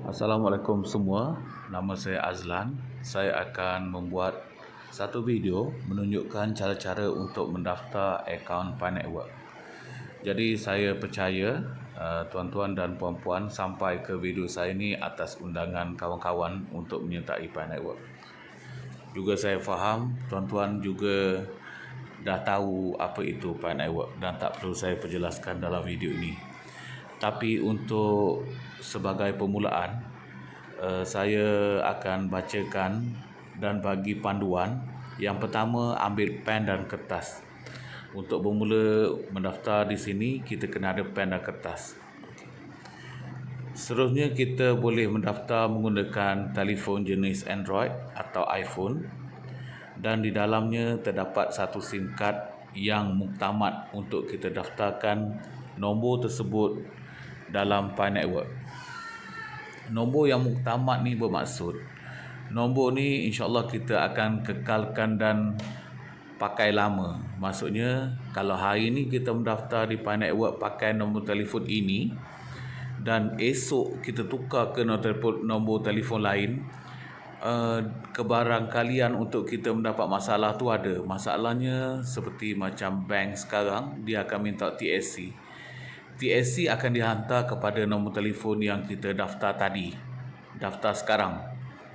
Assalamualaikum semua, nama saya Azlan. Saya akan membuat satu video menunjukkan cara-cara untuk mendaftar akaun Pi Network. Jadi saya percaya tuan-tuan dan puan-puan sampai ke video saya ini atas undangan kawan-kawan untuk menyertai Pi Network. Juga saya faham tuan-tuan juga dah tahu apa itu Pi Network dan tak perlu saya perjelaskan dalam video ini. Tapi untuk sebagai permulaan, saya akan bacakan dan bagi panduan. Yang pertama, ambil pen dan kertas. Untuk bermula mendaftar di sini, kita kena ada pen dan kertas. Seterusnya, kita boleh mendaftar menggunakan telefon jenis Android atau iPhone. Dan di dalamnya terdapat satu SIM card yang muktamad untuk kita daftarkan nombor tersebut dalam Pi Network. Nombor yang muktamad ni bermaksud nombor ni insya-Allah kita akan kekalkan dan pakai lama. Maksudnya kalau hari ni kita mendaftar di Pi Network pakai nombor telefon ini dan esok kita tukar ke nombor telefon lain, kebarangkalian untuk kita mendapat masalah tu ada. Masalahnya seperti macam bank sekarang, dia akan minta TSC. TSC akan dihantar kepada nombor telefon yang kita daftar tadi. Daftar sekarang.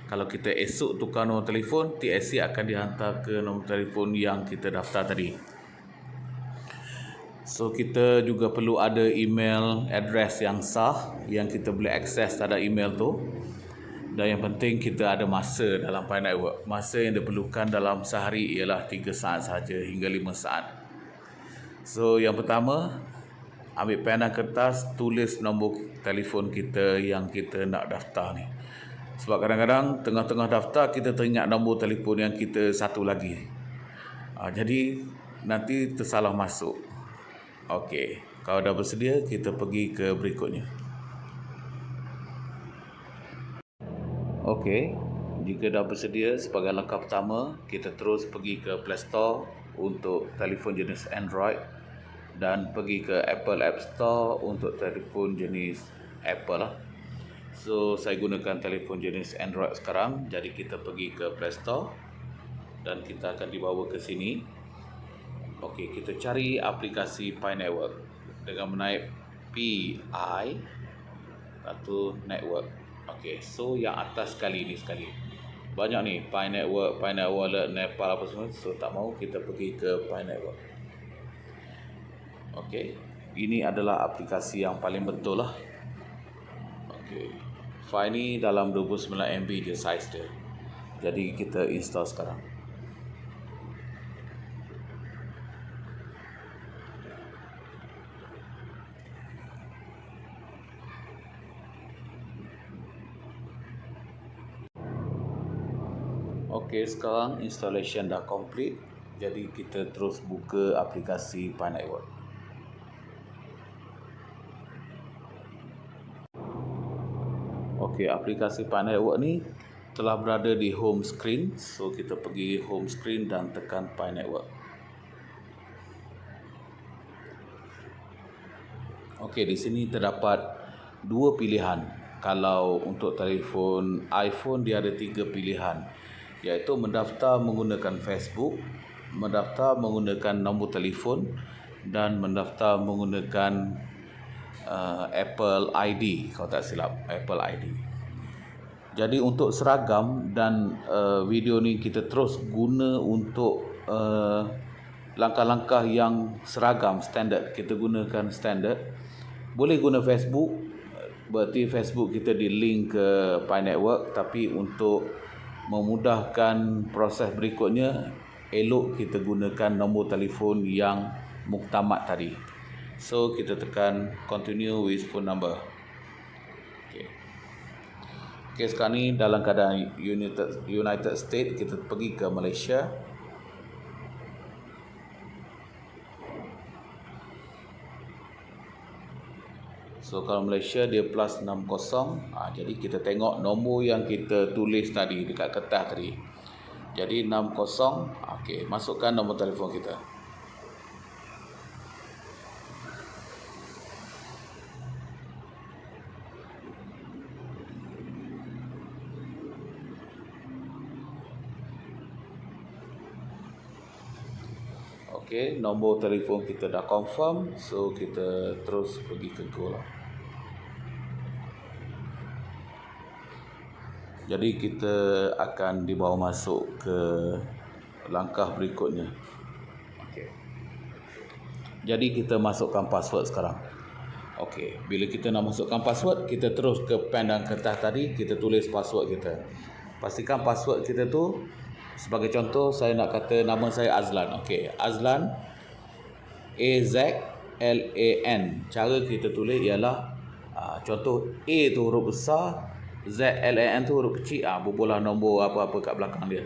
Kalau kita esok tukar nombor telefon, TSC akan dihantar ke nombor telefon yang kita daftar tadi. So kita juga perlu ada email address yang sah yang kita boleh akses terhadap email tu. Dan yang penting kita ada masa dalam Pi Network. Masa yang diperlukan dalam sehari ialah 3 saat sahaja hingga 5 saat. So yang pertama, ambil pen dan kertas, tulis nombor telefon kita yang kita nak daftar ni. Sebab kadang-kadang tengah-tengah daftar kita teringat nombor telefon yang kita satu lagi. Jadi nanti tersalah masuk. Okey, kalau dah bersedia kita pergi ke berikutnya. Okey, jika dah bersedia, sebagai langkah pertama kita terus pergi ke Play Store untuk telefon jenis Android dan pergi ke Apple App Store untuk telefon jenis Apple lah. So saya gunakan telefon jenis Android sekarang, jadi kita pergi ke Play Store dan kita akan dibawa ke sini. Okey, kita cari aplikasi Pi Network dengan menaip PI atau Network. Okey, so yang atas sekali ni sekali. Banyak ni, Pi Network, Pi Network, Nepal apa semua. So tak mau kita pergi ke Pi Network. Okey, ini adalah aplikasi yang paling betul lah. Okey, file ni dalam 29 MB je size dia. Jadi kita install sekarang. Okey, sekarang installation dah complete. Jadi kita terus buka aplikasi Pi Network. Okey, aplikasi Pi Network ni telah berada di home screen. So kita pergi home screen dan tekan Pi Network. Okey, di sini terdapat dua pilihan. Kalau untuk telefon iPhone dia ada 3 pilihan, iaitu mendaftar menggunakan Facebook, mendaftar menggunakan nombor telefon dan mendaftar menggunakan Apple ID, kalau tak silap, Apple ID. Jadi untuk seragam dan video ni kita terus guna untuk langkah-langkah yang seragam, standard. Kita gunakan standard. Boleh guna Facebook, berarti Facebook kita di link ke Pi Network, tapi untuk memudahkan proses berikutnya, elok kita gunakan nombor telefon yang muktamad tadi. So kita tekan continue with phone number. Okey, sekarang ni dalam keadaan United States, kita pergi ke Malaysia. So kalau Malaysia dia plus 60. Jadi kita tengok nombor yang kita tulis tadi dekat kertas tadi. Jadi 60. Okey, masukkan nombor telefon kita. Okey, nombor telefon kita dah confirm, so kita terus pergi ke Go lah. Jadi kita akan dibawa masuk ke langkah berikutnya. Okey. Jadi kita masukkan password sekarang. Okey, bila kita nak masukkan password, kita terus ke pen dan kertas tadi, kita tulis password kita. Pastikan password kita tu, sebagai contoh saya nak kata nama saya Azlan. Okey, Azlan AZLAN. Cara kita tulis ialah contoh A tu huruf besar, ZLAN tu huruf kecil, bubuhlah nombor apa-apa kat belakang dia.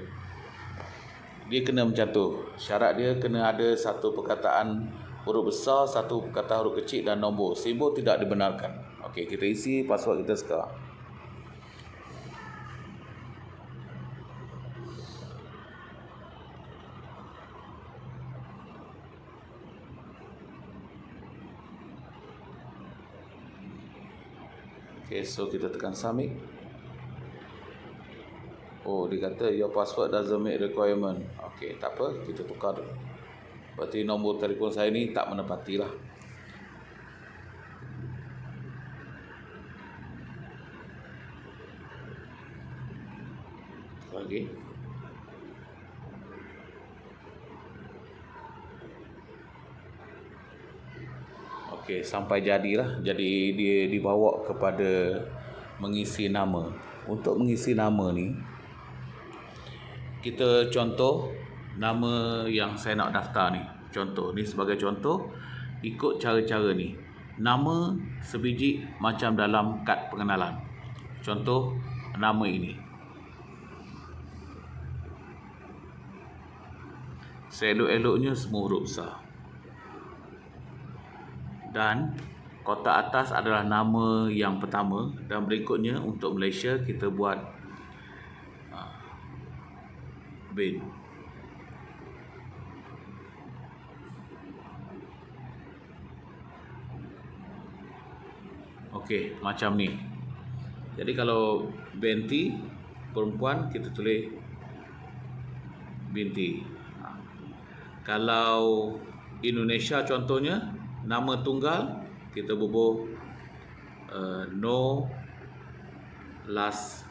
Dia kena macam tu. Syarat dia kena ada satu perkataan huruf besar, satu perkataan huruf kecil dan nombor. Simbol tidak dibenarkan. Okey, kita isi password kita sekarang. Okey, so kita tekan submit. Oh, dia kata your password doesn't meet requirement. Okey, tak apa, kita tukar dulu. Berarti nombor telefon saya ni tak menepati lah. Lagi. Okey, sampai jadilah. Jadi dia dibawa kepada mengisi nama. Untuk mengisi nama ni, kita contoh nama yang saya nak daftar ni. Contoh ni, sebagai contoh, ikut cara-cara ni. Nama sebiji macam dalam kad pengenalan. Contoh nama ini. Seelok-eloknya semua huruf besar. Dan kotak atas adalah nama yang pertama, dan berikutnya untuk Malaysia kita buat bin. Okey, macam ni. Jadi kalau binti perempuan, kita tulis binti. Kalau Indonesia contohnya, nama tunggal kita bubuh no last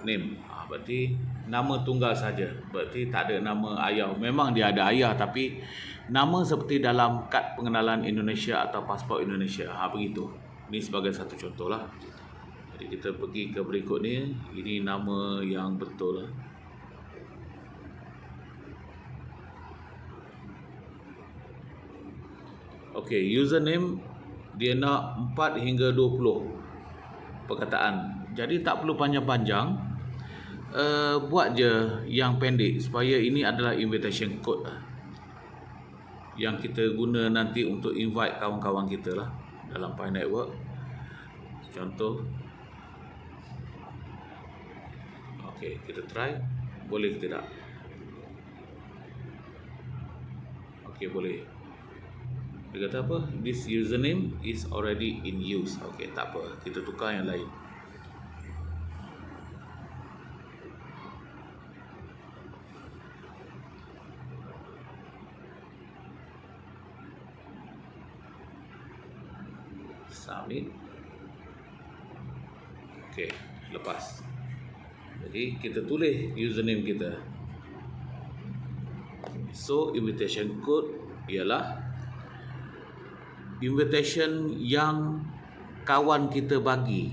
name. Berarti nama tunggal saja. Berarti tak ada nama ayah. Memang dia ada ayah, tapi nama seperti dalam kad pengenalan Indonesia atau pasport Indonesia. Begitu. Ini sebagai satu contoh lah. Jadi kita pergi ke berikut ni. Ini nama yang betul lah. Okey, username dia nak 4 hingga 20 perkataan. Jadi tak perlu panjang-panjang. Buat je yang pendek supaya ini adalah invitation code yang kita guna nanti untuk invite kawan-kawan kita lah dalam Pi Network. Contoh. Okey, kita try. Boleh ke tidak? Okey, boleh. Dia kata apa? This username is already in use. Okey, tak apa. Kita tukar yang lain. Submit. Okey, lepas. Jadi kita tulis username kita. So invitation code ialah invitation yang kawan kita bagi.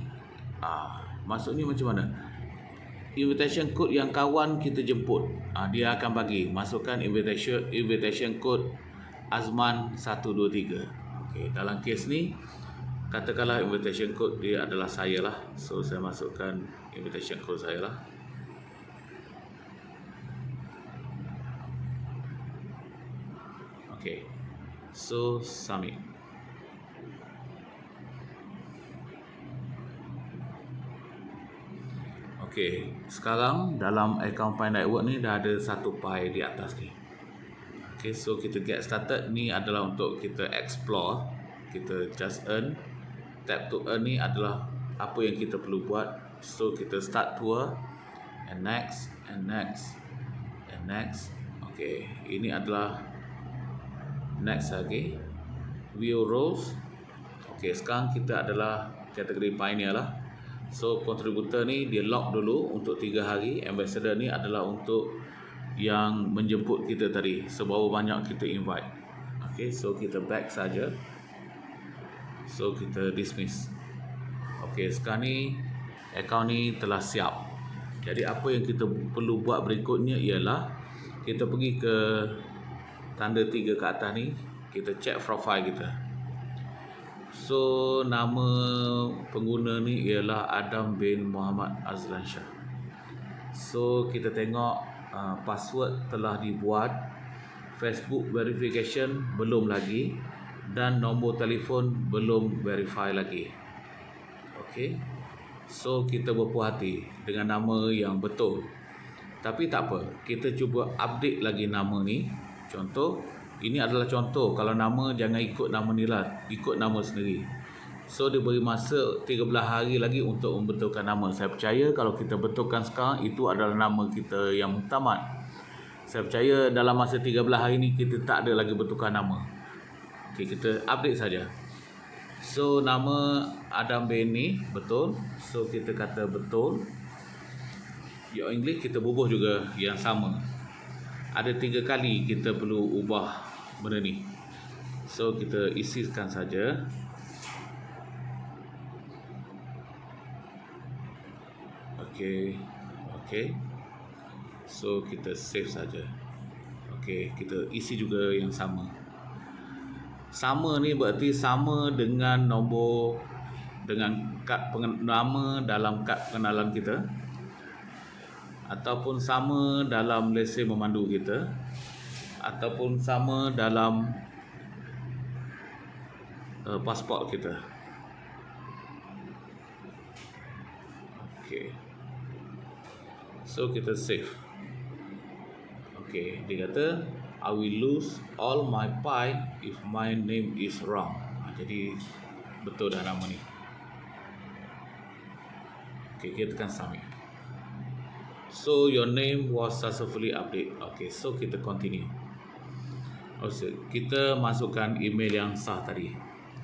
Maksudnya macam mana? Invitation code yang kawan kita jemput. Dia akan bagi. Masukkan invitation code Azman 123. Okey, dalam kes ni katakanlah invitation code dia adalah saya lah. So saya masukkan invitation code saya lah. Okey. So submit. Okey, sekarang dalam akaun Pi Network ni dah ada satu Pi di atas ni. Okey, so kita get started. Ni adalah untuk kita explore. Kita just earn. Tap to earn ni adalah apa yang kita perlu buat. So kita start tour, and next, and next, and next. Okey, ini adalah Next lagi, view roles. Okey, sekarang kita adalah kategori pioneer lah. So contributor ni dia lock dulu untuk 3 hari. Ambassador ni adalah untuk yang menjemput kita tadi, seberapa banyak kita invite. Okey, so kita back saja. So kita dismiss. Okey, sekarang ni akaun ni telah siap. Jadi apa yang kita perlu buat berikutnya ialah kita pergi ke tanda 3 ke atas ni, kita check profile kita. So nama pengguna ni ialah Adam bin Muhammad Azlan Shah. So kita tengok password telah dibuat, Facebook verification belum lagi, dan nombor telefon belum verify lagi. Okey. So kita berpuas hati dengan nama yang betul. Tapi tak apa, kita cuba update lagi nama ni. Contoh, ini adalah contoh. Kalau nama jangan ikut nama ni lah, ikut nama sendiri. So dia beri masa 13 hari lagi untuk membetulkan nama. Saya percaya kalau kita betulkan sekarang, itu adalah nama kita yang muktamad. Saya percaya dalam masa 13 hari ni kita tak ada lagi betulkan nama. Okey, kita update saja. So nama Adam bin ni betul. So kita kata betul. Your English kita bubuh juga yang sama. Ada 3 kali kita perlu ubah benda ni. So kita isikan saja. Okey. So kita save saja. Okey, kita isi juga yang sama. Sama ni berarti sama dengan nombor, dengan kad nama dalam kad pengenalan kita, ataupun sama dalam lesen memandu kita, ataupun sama dalam pasport kita. Okey. So kita save. Okey, dia kata I will lose all my pie if my name is wrong. Jadi betul dah nama ni. Okey, kita tekan submit. So your name was successfully update. Okay, so kita continue. Okay, kita masukkan email yang sah tadi.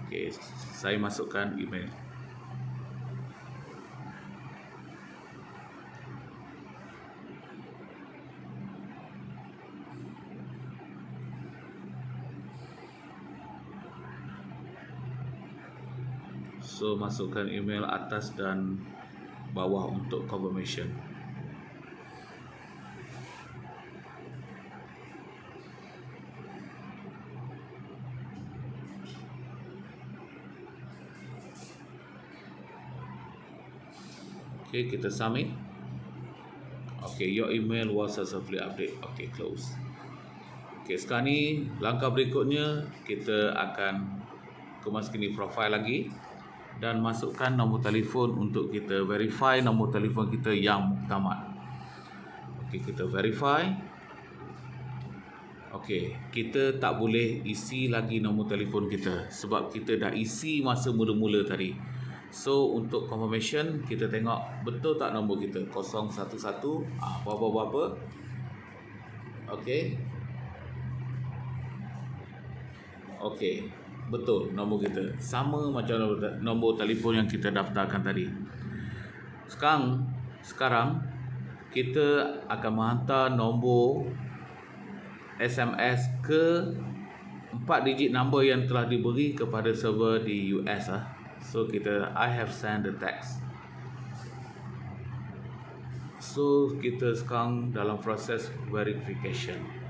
Okay, saya masukkan email. So masukkan email atas dan bawah untuk confirmation. Okay, kita submit. Okay, your email was successfully update. Okay, close. Okay, sekarang ni langkah berikutnya kita akan kemaskan profile lagi dan masukkan nombor telefon untuk kita verify nombor telefon kita yang muktamad. Okay, kita verify. Okay, kita tak boleh isi lagi nombor telefon kita sebab kita dah isi masa mula-mula tadi. So untuk confirmation kita tengok betul tak nombor kita 011 berapa. Okey. Okey, betul nombor kita sama macam nombor telefon yang kita daftarkan tadi. Sekarang kita akan menghantar nombor SMS ke 4 digit number yang telah diberi kepada server di US So I have sent the text. So kita sekarang dalam proses verification.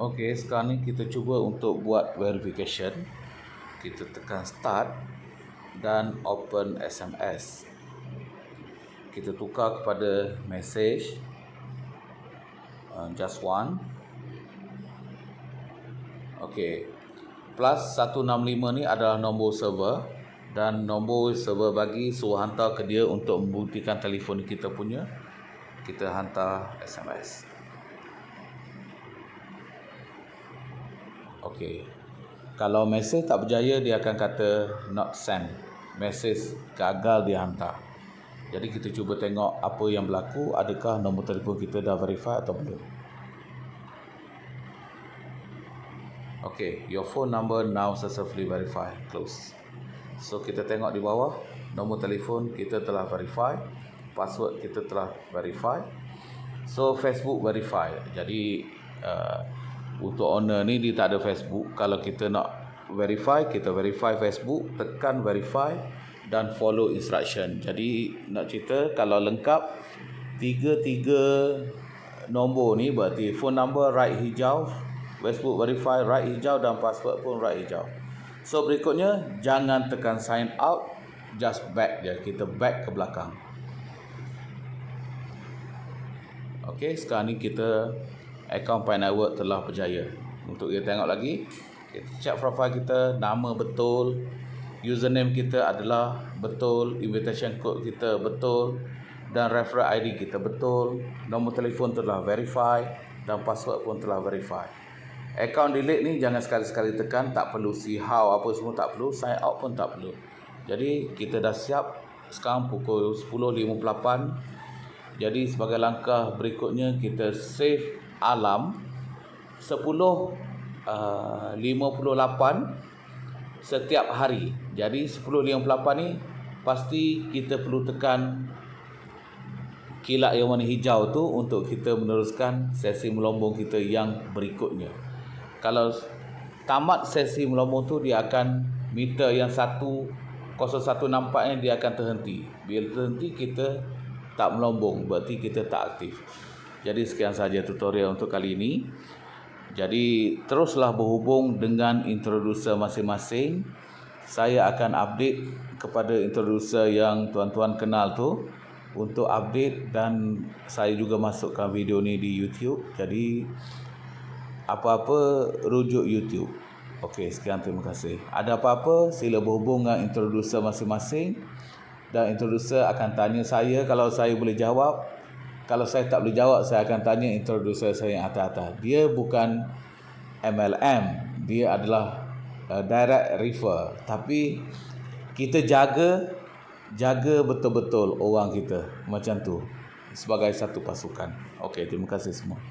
Okey, sekarang ni kita cuba untuk buat verification. Kita tekan start dan open SMS. Kita tukar kepada message just one. Okey. Plus 165 ni adalah nombor server dan nombor server bagi suruh hantar ke dia untuk membuktikan telefon kita punya. kita hantar SMS. Okey. Kalau mesej tak berjaya, dia akan kata not sent. Mesej gagal dihantar. Jadi kita cuba tengok apa yang berlaku, adakah nombor telefon kita dah verify atau belum. Okay, your phone number now successfully verified. Close. So kita tengok di bawah, nombor telefon kita telah verify, password kita telah verify. So Facebook verify. Jadi untuk owner ni dia tak ada Facebook. Kalau kita nak verify, kita verify Facebook, tekan verify dan follow instruction. Jadi nak cerita kalau lengkap tiga nombor ni berarti phone number right hijau, Facebook verify right hijau dan password pun right hijau. So berikutnya jangan tekan sign out, just back je. Kita back ke belakang. Okey, sekarang ni kita akaun Pi Network telah berjaya. Untuk kita tengok lagi, kita check profile kita, nama betul, username kita adalah betul, invitation code kita betul dan referral ID kita betul, nombor telefon telah verify dan password pun telah verify. Akaun delete ni jangan sekali-sekali tekan, tak perlu see how apa semua tak perlu, sign out pun tak perlu. Jadi kita dah siap sekarang pukul 10.58. Jadi sebagai langkah berikutnya kita save alarm 10.58 setiap hari. Jadi 10.58 ni pasti kita perlu tekan kilat yang warna hijau tu untuk kita meneruskan sesi melombong kita yang berikutnya. Kalau tamat sesi melombong tu, dia akan meter yang 101 nampaknya dia akan terhenti. Bila terhenti kita tak melombong, berarti kita tak aktif. Jadi sekian sahaja tutorial untuk kali ini. Jadi teruslah berhubung dengan introducer masing-masing. Saya akan update kepada introducer yang tuan-tuan kenal tu untuk update, dan saya juga masukkan video ni di YouTube. Jadi apa-apa rujuk YouTube. Okey, sekian, terima kasih. Ada apa-apa sila berhubung dengan introducer masing-masing dan introducer akan tanya saya. Kalau saya boleh jawab, kalau saya tak boleh jawab, saya akan tanya introducer saya yang atas-atas. Dia bukan MLM, dia adalah direct refer. Tapi kita jaga betul-betul orang kita macam tu sebagai satu pasukan. Okey, terima kasih semua.